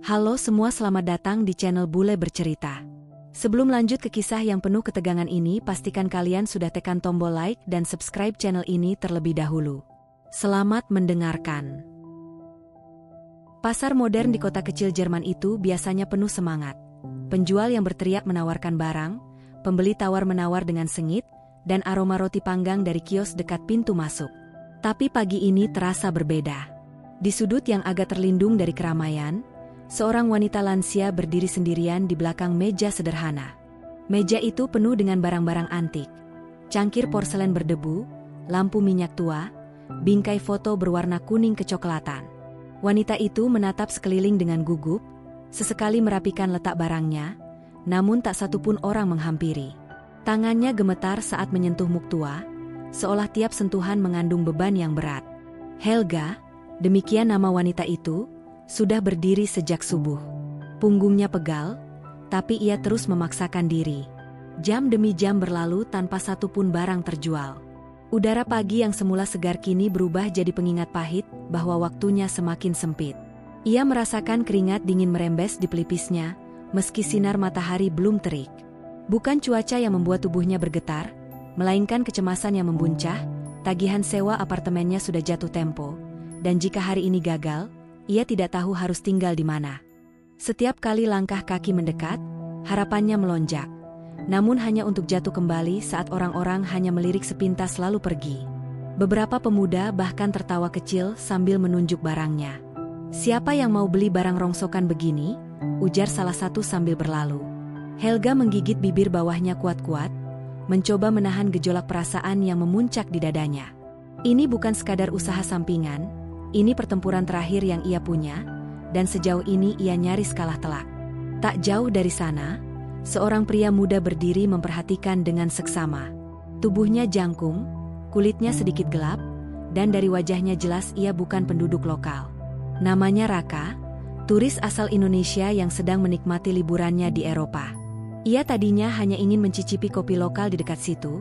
Halo semua, selamat datang di channel Bule Bercerita. Sebelum lanjut ke kisah yang penuh ketegangan ini, pastikan kalian sudah tekan tombol like dan subscribe channel ini terlebih dahulu. Selamat mendengarkan. Pasar modern di kota kecil Jerman itu biasanya penuh semangat. Penjual yang berteriak menawarkan barang, pembeli tawar-menawar dengan sengit, dan aroma roti panggang dari kios dekat pintu masuk. Tapi pagi ini terasa berbeda. Di sudut yang agak terlindung dari keramaian, seorang wanita lansia berdiri sendirian di belakang meja sederhana. Meja itu penuh dengan barang-barang antik. Cangkir porselen berdebu, lampu minyak tua, bingkai foto berwarna kuning kecoklatan. Wanita itu menatap sekeliling dengan gugup, sesekali merapikan letak barangnya, namun tak satupun orang menghampiri. Tangannya gemetar saat menyentuh muk tua, seolah tiap sentuhan mengandung beban yang berat. Helga, demikian nama wanita itu, sudah berdiri sejak subuh. Punggungnya pegal, tapi ia terus memaksakan diri. Jam demi jam berlalu tanpa satupun barang terjual. Udara pagi yang semula segar kini berubah jadi pengingat pahit bahwa waktunya semakin sempit. Ia merasakan keringat dingin merembes di pelipisnya, meski sinar matahari belum terik. Bukan cuaca yang membuat tubuhnya bergetar, melainkan kecemasan yang membuncah. Tagihan sewa apartemennya sudah jatuh tempo, dan jika hari ini gagal, ia tidak tahu harus tinggal di mana. Setiap kali langkah kaki mendekat, harapannya melonjak. Namun hanya untuk jatuh kembali saat orang-orang hanya melirik sepintas lalu pergi. Beberapa pemuda bahkan tertawa kecil sambil menunjuk barangnya. "Siapa yang mau beli barang rongsokan begini?" ujar salah satu sambil berlalu. Helga menggigit bibir bawahnya kuat-kuat, mencoba menahan gejolak perasaan yang memuncak di dadanya. Ini bukan sekadar usaha sampingan. Ini pertempuran terakhir yang ia punya, dan sejauh ini ia nyaris kalah telak. Tak jauh dari sana, seorang pria muda berdiri memperhatikan dengan seksama. Tubuhnya jangkung, kulitnya sedikit gelap, dan dari wajahnya jelas ia bukan penduduk lokal. Namanya Raka, turis asal Indonesia yang sedang menikmati liburannya di Eropa. Ia tadinya hanya ingin mencicipi kopi lokal di dekat situ,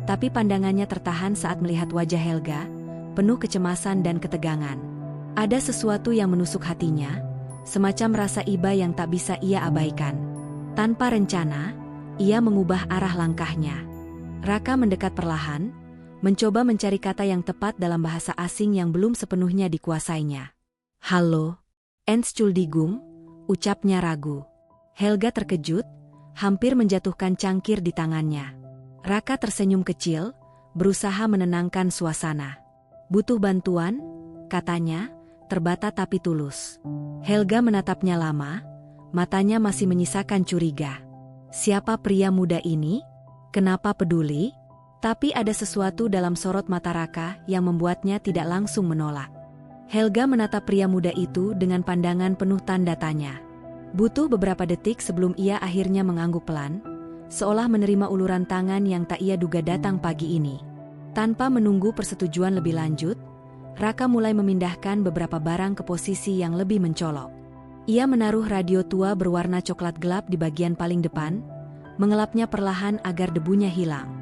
tapi pandangannya tertahan saat melihat wajah Helga, penuh kecemasan dan ketegangan. Ada sesuatu yang menusuk hatinya, semacam rasa iba yang tak bisa ia abaikan. Tanpa rencana, ia mengubah arah langkahnya. Raka mendekat perlahan, mencoba mencari kata yang tepat dalam bahasa asing yang belum sepenuhnya dikuasainya. "Halo, Entschuldigung," ucapnya ragu. Helga terkejut, hampir menjatuhkan cangkir di tangannya. Raka tersenyum kecil, berusaha menenangkan suasana. "Butuh bantuan?" katanya, terbata tapi tulus. Helga menatapnya lama, matanya masih menyisakan curiga. Siapa pria muda ini? Kenapa peduli? Tapi ada sesuatu dalam sorot mata Raka yang membuatnya tidak langsung menolak. Helga menatap pria muda itu dengan pandangan penuh tanda tanya. Butuh beberapa detik sebelum ia akhirnya mengangguk pelan, seolah menerima uluran tangan yang tak ia duga datang pagi ini. Tanpa menunggu persetujuan lebih lanjut, Raka mulai memindahkan beberapa barang ke posisi yang lebih mencolok. Ia menaruh radio tua berwarna coklat gelap di bagian paling depan, mengelapnya perlahan agar debunya hilang.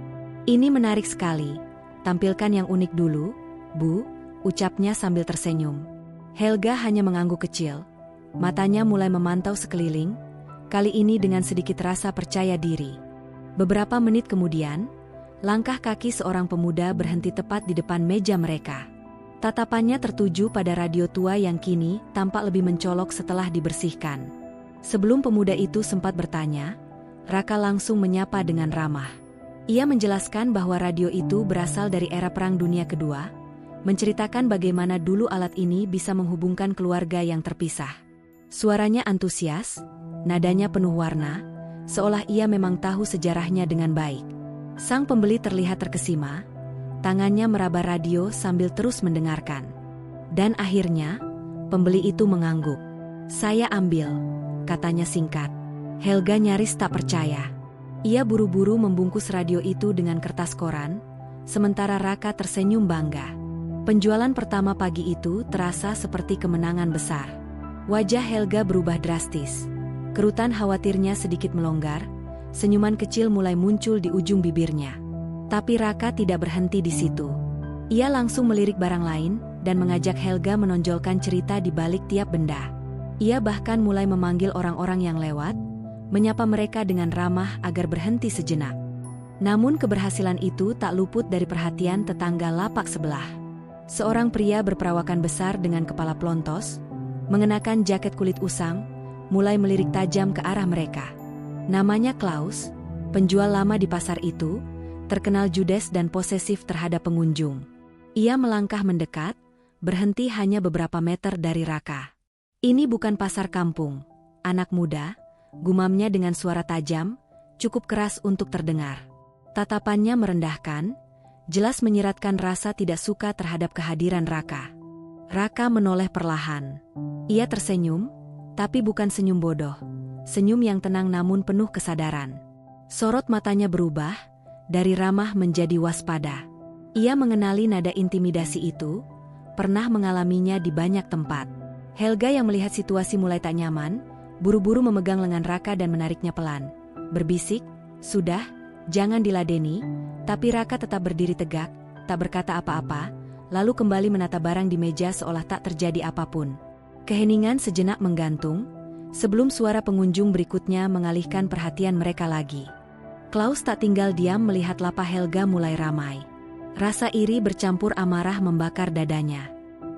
"Ini menarik sekali. Tampilkan yang unik dulu, Bu," ucapnya sambil tersenyum. Helga hanya mengangguk kecil. Matanya mulai memantau sekeliling, kali ini dengan sedikit rasa percaya diri. Beberapa menit kemudian, langkah kaki seorang pemuda berhenti tepat di depan meja mereka. Tatapannya tertuju pada radio tua yang kini tampak lebih mencolok setelah dibersihkan. Sebelum pemuda itu sempat bertanya, Raka langsung menyapa dengan ramah. Ia menjelaskan bahwa radio itu berasal dari era Perang Dunia Kedua, menceritakan bagaimana dulu alat ini bisa menghubungkan keluarga yang terpisah. Suaranya antusias, nadanya penuh warna, seolah ia memang tahu sejarahnya dengan baik. Sang pembeli terlihat terkesima, tangannya meraba radio sambil terus mendengarkan. Dan akhirnya, pembeli itu mengangguk. "Saya ambil," katanya singkat. Helga nyaris tak percaya. Ia buru-buru membungkus radio itu dengan kertas koran, sementara Raka tersenyum bangga. Penjualan pertama pagi itu terasa seperti kemenangan besar. Wajah Helga berubah drastis. Kerutan khawatirnya sedikit melonggar, senyuman kecil mulai muncul di ujung bibirnya. Tapi Raka tidak berhenti di situ. Ia langsung melirik barang lain dan mengajak Helga menonjolkan cerita di balik tiap benda. Ia bahkan mulai memanggil orang-orang yang lewat, menyapa mereka dengan ramah agar berhenti sejenak. Namun keberhasilan itu tak luput dari perhatian tetangga lapak sebelah. Seorang pria berperawakan besar dengan kepala plontos, mengenakan jaket kulit usang, mulai melirik tajam ke arah mereka. Namanya Klaus, penjual lama di pasar itu, terkenal judes dan posesif terhadap pengunjung. Ia melangkah mendekat, berhenti hanya beberapa meter dari Raka. "Ini bukan pasar kampung, anak muda," gumamnya dengan suara tajam, cukup keras untuk terdengar. Tatapannya merendahkan, jelas menyiratkan rasa tidak suka terhadap kehadiran Raka. Raka menoleh perlahan. Ia tersenyum, tapi bukan senyum bodoh. Senyum yang tenang namun penuh kesadaran. Sorot matanya berubah, dari ramah menjadi waspada. Ia mengenali nada intimidasi itu, pernah mengalaminya di banyak tempat. Helga yang melihat situasi mulai tak nyaman, buru-buru memegang lengan Raka dan menariknya pelan. Berbisik, "Sudah, jangan diladeni," tapi Raka tetap berdiri tegak, tak berkata apa-apa, lalu kembali menata barang di meja seolah tak terjadi apapun. Keheningan sejenak menggantung, sebelum suara pengunjung berikutnya mengalihkan perhatian mereka lagi. Klaus tak tinggal diam melihat lapak Helga mulai ramai. Rasa iri bercampur amarah membakar dadanya.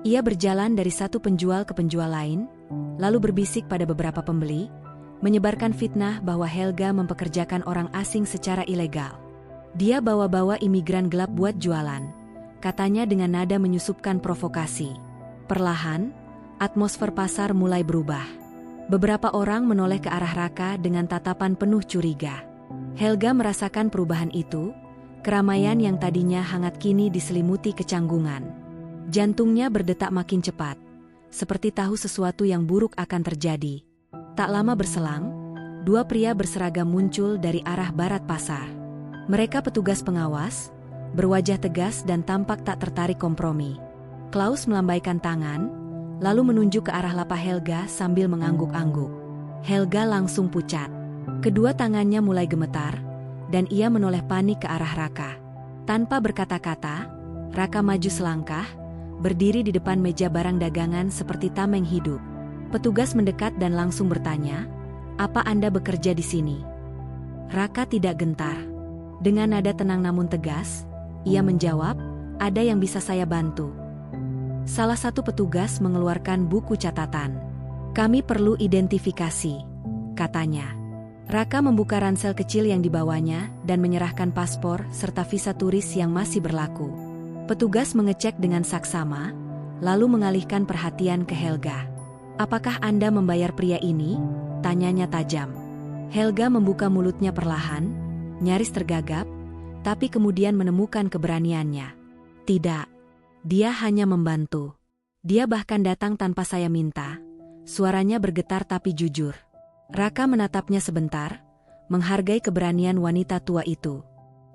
Ia berjalan dari satu penjual ke penjual lain, lalu berbisik pada beberapa pembeli, menyebarkan fitnah bahwa Helga mempekerjakan orang asing secara ilegal. Dia bawa-bawa imigran gelap buat jualan, katanya dengan nada menyusupkan provokasi. Perlahan, atmosfer pasar mulai berubah. Beberapa orang menoleh ke arah Raka dengan tatapan penuh curiga. Helga merasakan perubahan itu, keramaian yang tadinya hangat kini diselimuti kecanggungan. Jantungnya berdetak makin cepat, seperti tahu sesuatu yang buruk akan terjadi. Tak lama berselang, dua pria berseragam muncul dari arah barat pasar. Mereka petugas pengawas, berwajah tegas dan tampak tak tertarik kompromi. Klaus melambaikan tangan, lalu menunjuk ke arah lapak Helga sambil mengangguk-angguk. Helga langsung pucat. Kedua tangannya mulai gemetar, dan ia menoleh panik ke arah Raka. Tanpa berkata-kata, Raka maju selangkah, berdiri di depan meja barang dagangan seperti tameng hidup. Petugas mendekat dan langsung bertanya, "Apa Anda bekerja di sini?" Raka tidak gentar. Dengan nada tenang namun tegas, ia menjawab, "Ada yang bisa saya bantu?" Salah satu petugas mengeluarkan buku catatan. "Kami perlu identifikasi," katanya. Raka membuka ransel kecil yang dibawanya dan menyerahkan paspor serta visa turis yang masih berlaku. Petugas mengecek dengan saksama, lalu mengalihkan perhatian ke Helga. "Apakah Anda membayar pria ini?" tanyanya tajam. Helga membuka mulutnya perlahan, nyaris tergagap, tapi kemudian menemukan keberaniannya. "Tidak, dia hanya membantu. Dia bahkan datang tanpa saya minta." Suaranya bergetar tapi jujur. Raka menatapnya sebentar, menghargai keberanian wanita tua itu.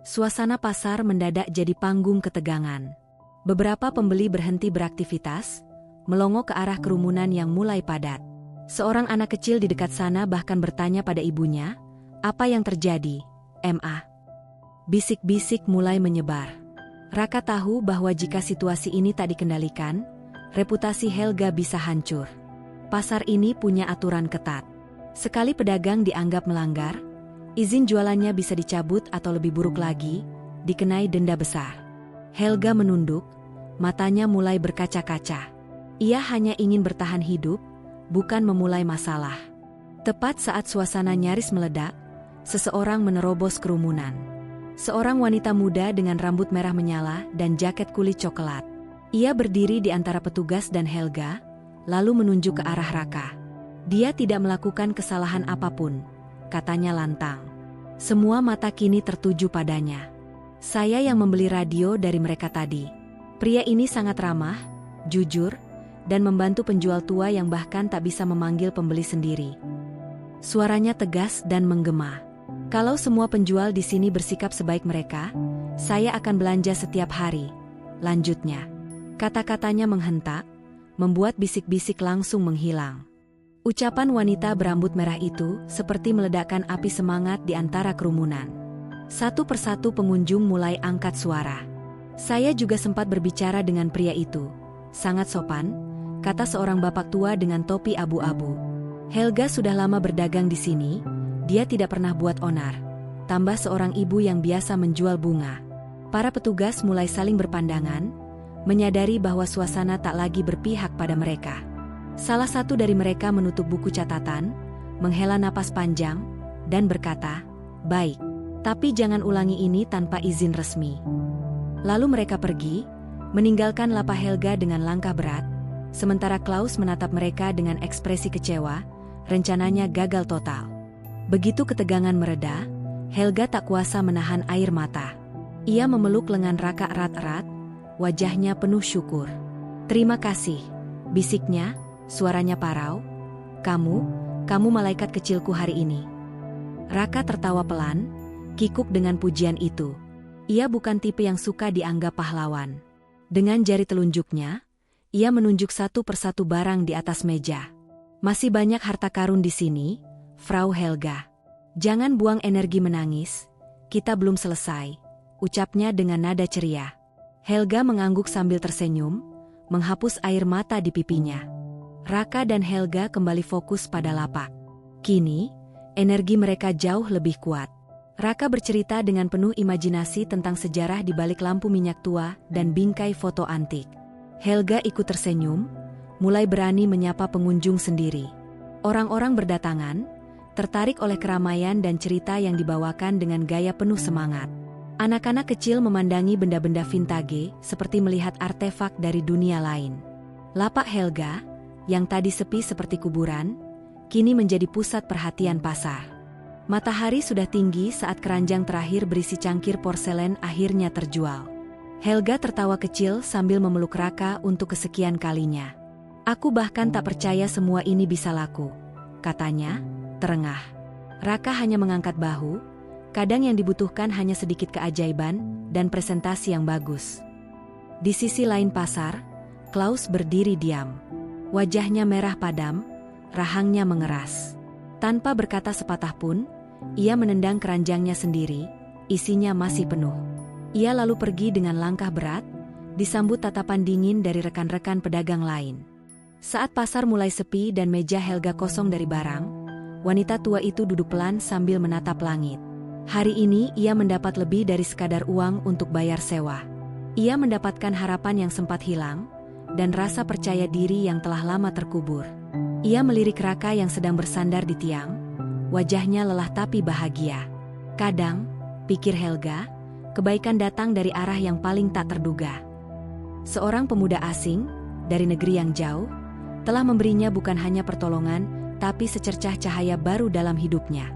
Suasana pasar mendadak jadi panggung ketegangan. Beberapa pembeli berhenti beraktivitas, melongo ke arah kerumunan yang mulai padat. Seorang anak kecil di dekat sana bahkan bertanya pada ibunya, "Apa yang terjadi, Ma?" Bisik-bisik mulai menyebar. Raka tahu bahwa jika situasi ini tak dikendalikan, reputasi Helga bisa hancur. Pasar ini punya aturan ketat. Sekali pedagang dianggap melanggar, izin jualannya bisa dicabut atau lebih buruk lagi, dikenai denda besar. Helga menunduk, matanya mulai berkaca-kaca. Ia hanya ingin bertahan hidup, bukan memulai masalah. Tepat saat suasana nyaris meledak, seseorang menerobos kerumunan. Seorang wanita muda dengan rambut merah menyala dan jaket kulit coklat. Ia berdiri di antara petugas dan Helga, lalu menunjuk ke arah Raka. "Dia tidak melakukan kesalahan apapun," katanya lantang. Semua mata kini tertuju padanya. "Saya yang membeli radio dari mereka tadi." Pria ini sangat ramah, jujur, dan membantu penjual tua yang bahkan tak bisa memanggil pembeli sendiri. Suaranya tegas dan menggema. "Kalau semua penjual di sini bersikap sebaik mereka, saya akan belanja setiap hari," lanjutnya. Kata-katanya menghentak, membuat bisik-bisik langsung menghilang. Ucapan wanita berambut merah itu seperti meledakkan api semangat di antara kerumunan. Satu persatu pengunjung mulai angkat suara. "Saya juga sempat berbicara dengan pria itu. Sangat sopan, kata seorang bapak tua dengan topi abu-abu. Helga sudah lama berdagang di sini, dia tidak pernah buat onar. Tambah seorang ibu yang biasa menjual bunga. Para petugas mulai saling berpandangan, menyadari bahwa suasana tak lagi berpihak pada mereka. Salah satu dari mereka menutup buku catatan, menghela napas panjang, dan berkata, "Baik, tapi jangan ulangi ini tanpa izin resmi." Lalu mereka pergi, meninggalkan lapak Helga dengan langkah berat, sementara Klaus menatap mereka dengan ekspresi kecewa, rencananya gagal total. Begitu ketegangan mereda, Helga tak kuasa menahan air mata. Ia memeluk lengan Raka erat-erat, wajahnya penuh syukur. "Terima kasih," bisiknya, suaranya parau. Kamu malaikat kecilku hari ini." Raka tertawa pelan, kikuk dengan pujian itu. Ia bukan tipe yang suka dianggap pahlawan. Dengan jari telunjuknya, ia menunjuk satu persatu barang di atas meja. "Masih banyak harta karun di sini, Frau Helga. Jangan buang energi menangis, kita belum selesai," ucapnya dengan nada ceria. Helga mengangguk sambil tersenyum, menghapus air mata di pipinya. Raka dan Helga kembali fokus pada lapak. Kini, energi mereka jauh lebih kuat. Raka bercerita dengan penuh imajinasi tentang sejarah di balik lampu minyak tua dan bingkai foto antik. Helga ikut tersenyum, mulai berani menyapa pengunjung sendiri. Orang-orang berdatangan, tertarik oleh keramaian dan cerita yang dibawakan dengan gaya penuh semangat. Anak-anak kecil memandangi benda-benda vintage seperti melihat artefak dari dunia lain. Lapak Helga, yang tadi sepi seperti kuburan, kini menjadi pusat perhatian pasar. Matahari sudah tinggi saat keranjang terakhir berisi cangkir porselen akhirnya terjual. Helga tertawa kecil sambil memeluk Raka untuk kesekian kalinya. "Aku bahkan tak percaya semua ini bisa laku," katanya, terengah. Raka hanya mengangkat bahu, kadang yang dibutuhkan hanya sedikit keajaiban dan presentasi yang bagus. Di sisi lain pasar, Klaus berdiri diam. Wajahnya merah padam, rahangnya mengeras. Tanpa berkata sepatah pun, ia menendang keranjangnya sendiri, isinya masih penuh. Ia lalu pergi dengan langkah berat, disambut tatapan dingin dari rekan-rekan pedagang lain. Saat pasar mulai sepi dan meja Helga kosong dari barang, wanita tua itu duduk pelan sambil menatap langit. Hari ini ia mendapat lebih dari sekadar uang untuk bayar sewa. Ia mendapatkan harapan yang sempat hilang, dan rasa percaya diri yang telah lama terkubur. Ia melirik Raka yang sedang bersandar di tiang, wajahnya lelah tapi bahagia. Kadang, pikir Helga, kebaikan datang dari arah yang paling tak terduga. Seorang pemuda asing, dari negeri yang jauh, telah memberinya bukan hanya pertolongan, tapi secercah cahaya baru dalam hidupnya.